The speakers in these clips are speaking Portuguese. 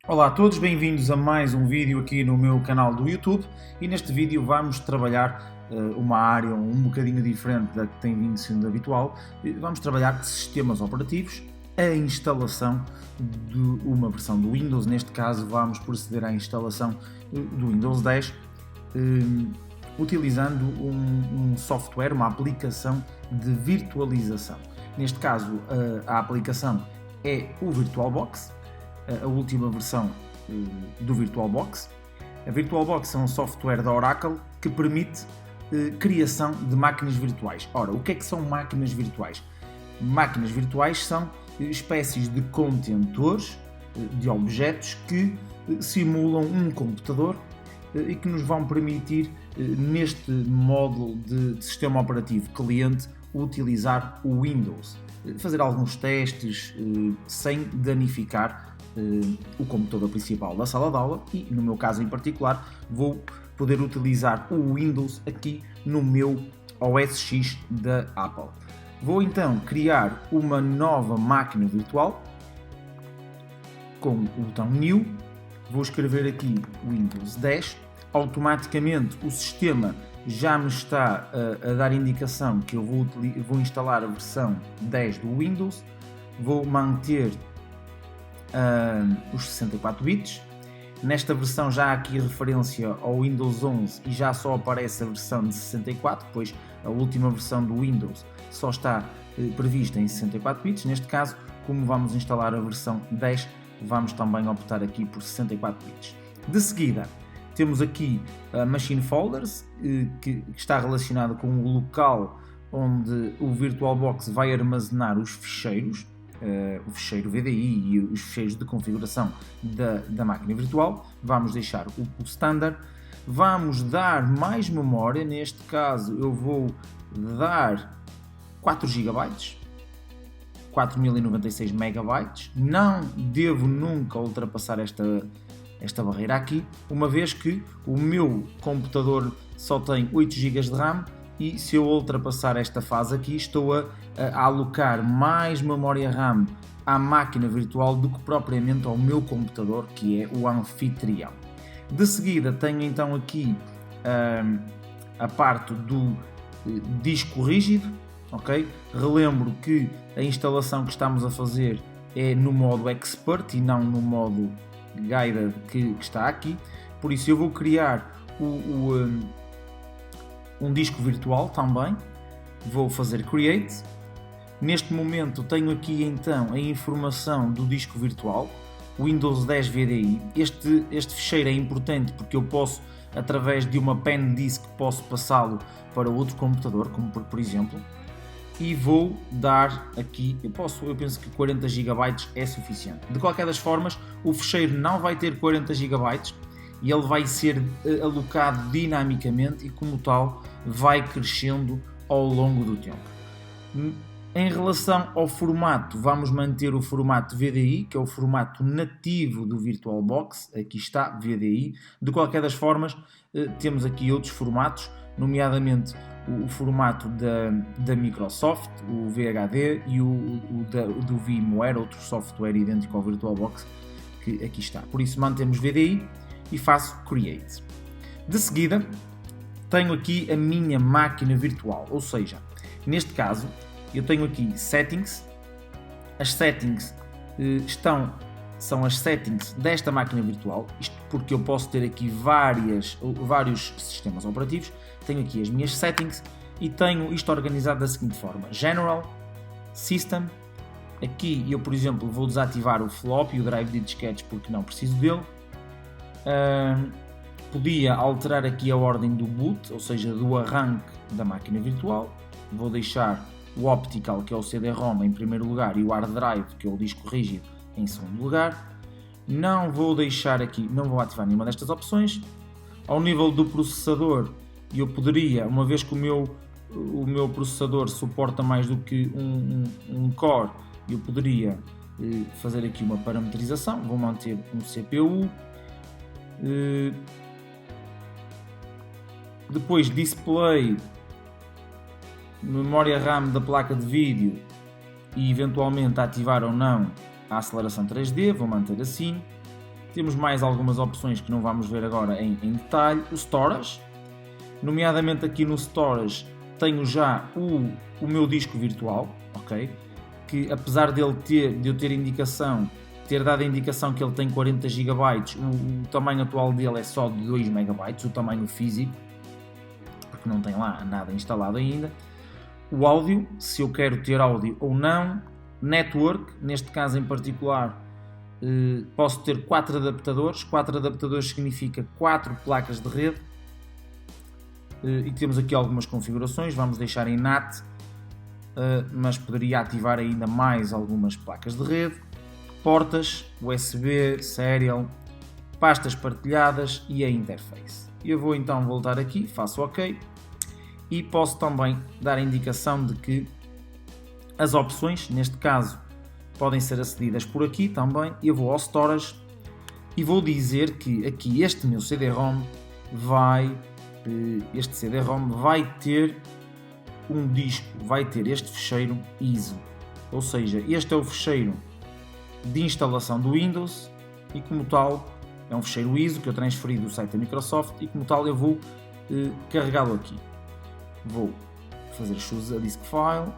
Olá a todos, bem-vindos a mais um vídeo aqui no meu canal do YouTube e neste vídeo vamos trabalhar uma área um bocadinho diferente da que tem vindo sendo habitual. Vamos trabalhar sistemas operativos, a instalação de uma versão do Windows. Neste caso vamos proceder à instalação do Windows 10 utilizando um software, uma aplicação de virtualização. Neste caso a aplicação é o VirtualBox, a última versão do VirtualBox. A VirtualBox é um software da Oracle que permite criação de máquinas virtuais. Ora, o que é que são máquinas virtuais? Máquinas virtuais são espécies de contentores de objetos que simulam um computador e que nos vão permitir, neste módulo de sistema operativo cliente, utilizar o Windows, fazer alguns testes sem danificar o computador principal da sala de aula e, no meu caso em particular, vou poder utilizar o Windows aqui no meu OS X da Apple. Vou então criar uma nova máquina virtual com o botão New, vou escrever aqui Windows 10, automaticamente o sistema já me está a dar indicação que eu vou instalar a versão 10 do Windows, vou manter os 64 bits. Nesta versão já há aqui referência ao Windows 11 e já só aparece a versão de 64, pois a última versão do Windows só está prevista em 64 bits. Neste caso, como vamos instalar a versão 10, vamos também optar aqui por 64 bits. De seguida, temos aqui a Machine Folders, que está relacionada com o local onde o VirtualBox vai armazenar os ficheiros, o ficheiro VDI e os ficheiros de configuração da máquina virtual. Vamos deixar o standard. Vamos dar mais memória, neste caso eu vou dar 4 GB, 4096 MB. Não devo nunca ultrapassar esta barreira aqui, uma vez que o meu computador só tem 8 GB de RAM e se eu ultrapassar esta fase aqui estou a alocar mais memória RAM à máquina virtual do que propriamente ao meu computador, que é o anfitrião. De seguida tenho então aqui a parte do disco rígido, ok? Relembro que a instalação que estamos a fazer é no modo Expert e não no modo Guided que está aqui, por isso eu vou criar um disco virtual também, vou fazer Create. Neste momento tenho aqui então a informação do disco virtual, Windows 10 VDI. Este ficheiro é importante porque eu posso, através de uma pen disk, posso passá-lo para outro computador, como por exemplo, e vou dar aqui, eu penso que 40 GB é suficiente. De qualquer das formas, o ficheiro não vai ter 40 GB e ele vai ser alocado dinamicamente e como tal vai crescendo ao longo do tempo. Em relação ao formato, vamos manter o formato VDI, que é o formato nativo do VirtualBox. Aqui está, VDI. De qualquer das formas, temos aqui outros formatos, nomeadamente o formato da Microsoft, o VHD, e do VMware, outro software idêntico ao VirtualBox, que aqui está. Por isso mantemos VDI e faço Create. De seguida, tenho aqui a minha máquina virtual, ou seja, neste caso, eu tenho aqui Settings. As Settings são as Settings desta máquina virtual, isto porque eu posso ter aqui vários sistemas operativos. Tenho aqui as minhas Settings e tenho isto organizado da seguinte forma: General, System. Aqui eu, por exemplo, vou desativar o flop e o drive de disquetes porque não preciso dele. Podia alterar aqui a ordem do boot, ou seja, do arranque da máquina virtual. Vou deixar o Optical, que é o CD-ROM, em primeiro lugar, e o Hard Drive, que é o disco rígido, em segundo lugar. Não vou deixar aqui, não vou ativar nenhuma destas opções. Ao nível do processador, eu poderia, uma vez que o meu processador suporta mais do que um core, eu poderia fazer aqui uma parametrização. Vou manter um CPU. Depois display, memória RAM da placa de vídeo e eventualmente ativar ou não a aceleração 3D, vou manter assim. Temos mais algumas opções que não vamos ver agora em detalhe. O Storage, nomeadamente aqui no Storage tenho já o meu disco virtual, ok? Que apesar de eu ter dado a indicação que ele tem 40 GB, o tamanho atual dele é só de 2 MB, o tamanho físico, porque não tem lá nada instalado ainda. O áudio, se eu quero ter áudio ou não. Network, neste caso em particular, posso ter 4 adaptadores. 4 adaptadores significa 4 placas de rede. E temos aqui algumas configurações, vamos deixar em NAT, mas poderia ativar ainda mais algumas placas de rede. Portas, USB, Serial, pastas partilhadas e a interface. Eu vou então voltar aqui, faço OK. E posso também dar a indicação de que as opções, neste caso, podem ser acedidas por aqui também. Eu vou ao Storage e vou dizer que aqui este meu CD-ROM vai ter um disco, vai ter este fecheiro ISO. Ou seja, este é o fecheiro de instalação do Windows e como tal é um fecheiro ISO que eu transferi do site da Microsoft e como tal eu vou carregá-lo aqui. Vou fazer choose a disk file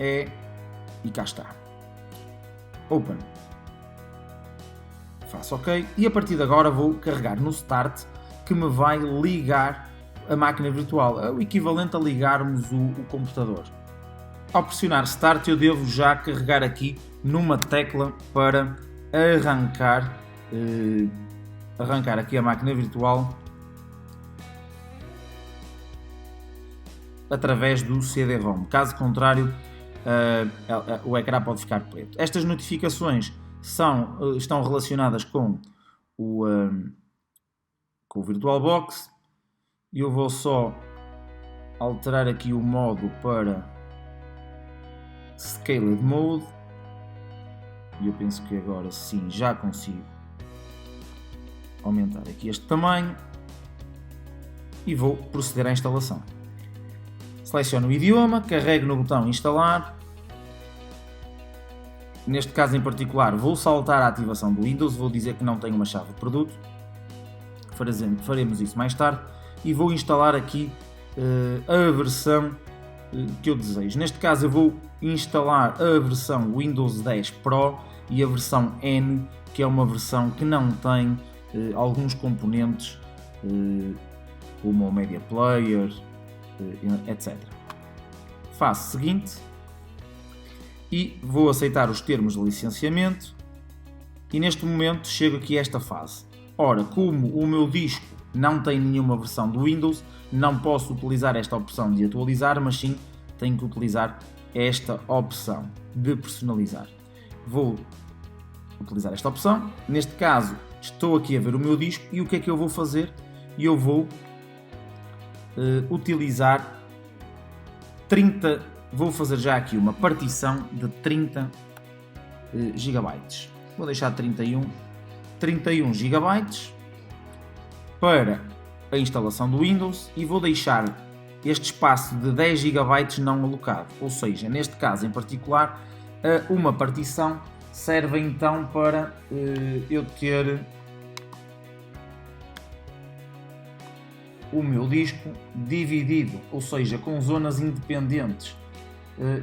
e cá está. Open. Faço OK e a partir de agora vou carregar no Start, que me vai ligar a máquina virtual, é o equivalente a ligarmos o computador. Ao pressionar Start eu devo já carregar aqui numa tecla para arrancar aqui a máquina virtual através do CD-ROM. Caso contrário, o ecrã pode ficar preto. Estas notificações estão relacionadas com o VirtualBox. Eu vou só alterar aqui o modo para Scaled Mode e eu penso que agora sim já consigo aumentar aqui este tamanho e vou proceder à instalação. Seleciono o idioma, carrego no botão instalar. Neste caso em particular vou saltar a ativação do Windows, vou dizer que não tenho uma chave de produto. Faremos isso mais tarde e vou instalar aqui a versão que eu desejo. Neste caso eu vou instalar a versão Windows 10 Pro e a versão N, que é uma versão que não tem alguns componentes como o Media Player, etc. Faço o seguinte e vou aceitar os termos de licenciamento e neste momento chego aqui a esta fase. Ora, como o meu disco não tem nenhuma versão do Windows, não posso utilizar esta opção de atualizar, mas sim tenho que utilizar esta opção de personalizar. Vou utilizar esta opção. Neste caso estou aqui a ver o meu disco e o que é que eu vou fazer? Eu vou utilizar 30, vou fazer já aqui uma partição de 30 GB. Vou deixar 31 GB para a instalação do Windows e vou deixar este espaço de 10 GB não alocado, ou seja, neste caso em particular, uma partição serve então para eu ter o meu disco dividido, ou seja, com zonas independentes.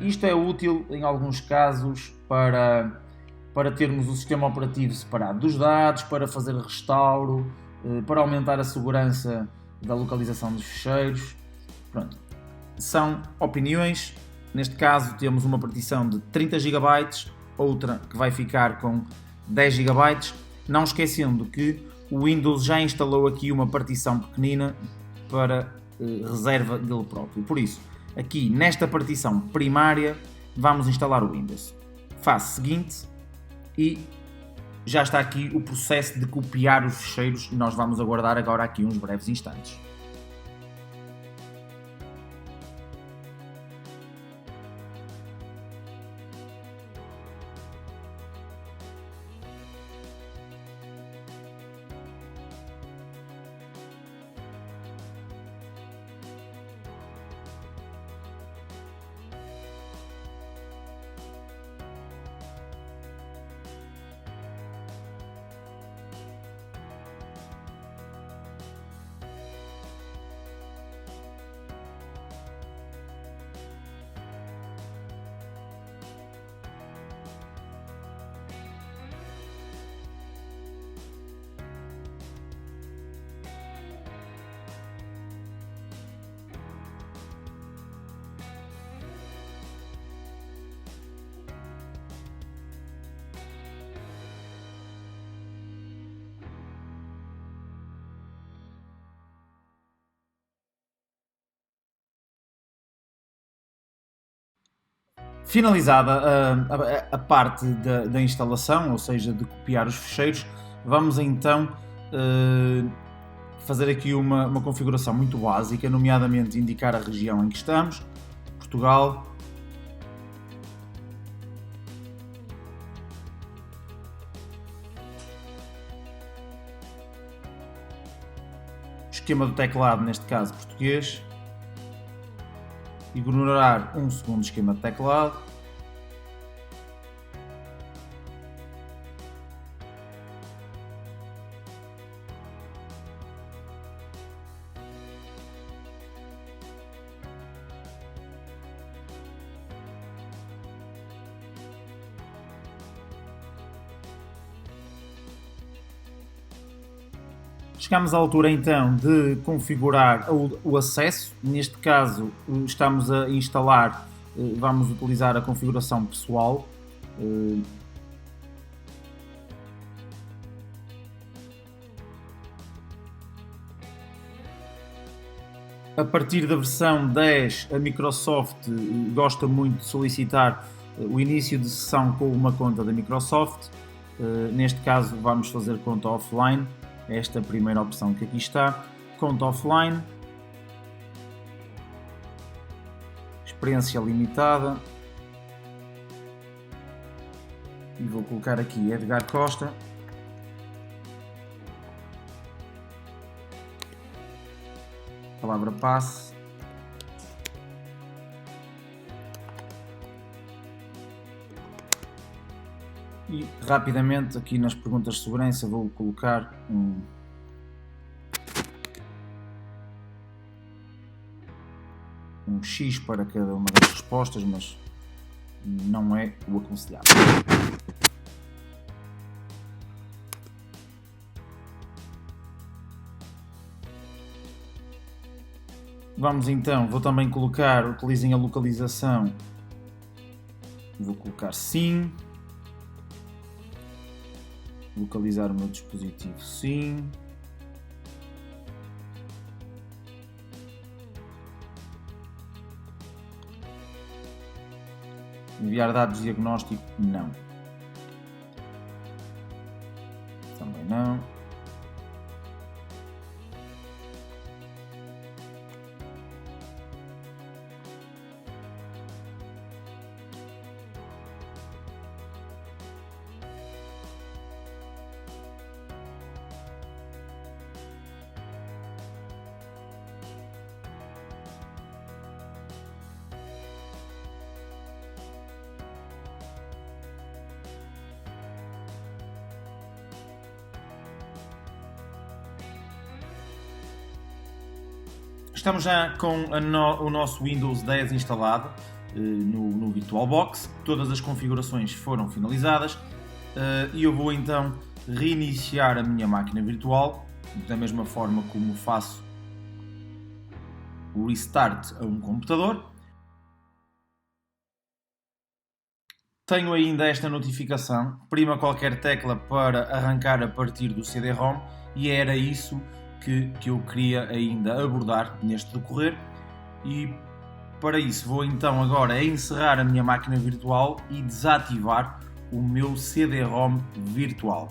Isto é útil em alguns casos para termos o sistema operativo separado dos dados, para fazer restauro, para aumentar a segurança da localização dos ficheiros. Pronto. São opiniões. Neste caso temos uma partição de 30 GB, outra que vai ficar com 10 GB, não esquecendo que o Windows já instalou aqui uma partição pequenina para reserva dele próprio. Por isso, aqui nesta partição primária vamos instalar o Windows. Faço o seguinte e já está aqui o processo de copiar os ficheiros e nós vamos aguardar agora aqui uns breves instantes. Finalizada a parte da instalação, ou seja, de copiar os ficheiros, vamos então fazer aqui uma configuração muito básica, nomeadamente indicar a região em que estamos, Portugal. Esquema do teclado, neste caso português. Ignorar um segundo esquema de teclado. Chegamos à altura então de configurar o acesso. Neste caso estamos a instalar, vamos utilizar a configuração pessoal. A partir da versão 10, a Microsoft gosta muito de solicitar o início de sessão com uma conta da Microsoft. Neste caso vamos fazer conta offline. Esta primeira opção que aqui está, conta offline, experiência limitada, e vou colocar aqui Edgar Costa, palavra passe, e rapidamente aqui nas perguntas de segurança vou colocar um X para cada uma das respostas, mas não é o aconselhável. Vamos então, vou também colocar, utilizem a localização, vou colocar sim. Localizar o meu dispositivo, sim. Enviar dados de diagnóstico, não. Também não. Estamos já com o nosso Windows 10 instalado no VirtualBox. Todas as configurações foram finalizadas e eu vou então reiniciar a minha máquina virtual, da mesma forma como faço o restart a um computador. Tenho ainda esta notificação, prima qualquer tecla para arrancar a partir do CD-ROM, e era isso que eu queria ainda abordar neste decorrer, e para isso vou então agora encerrar a minha máquina virtual e desativar o meu CD-ROM virtual.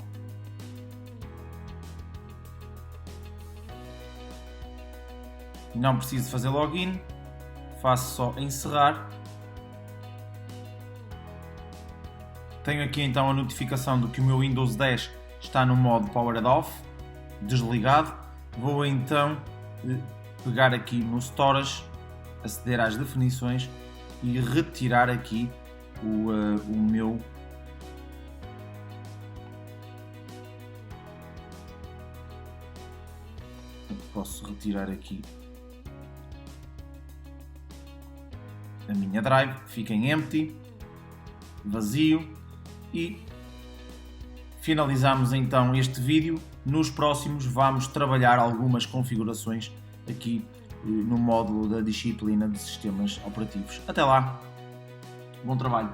Não preciso fazer login, faço só encerrar. Tenho aqui então a notificação de que o meu Windows 10 está no modo Powered Off, desligado. Vou então pegar aqui no Storage, aceder às definições e retirar aqui o meu posso retirar aqui a minha drive, fica em empty, vazio, e finalizamos então este vídeo. Nos próximos vamos trabalhar algumas configurações aqui no módulo da disciplina de sistemas operativos. Até lá, bom trabalho!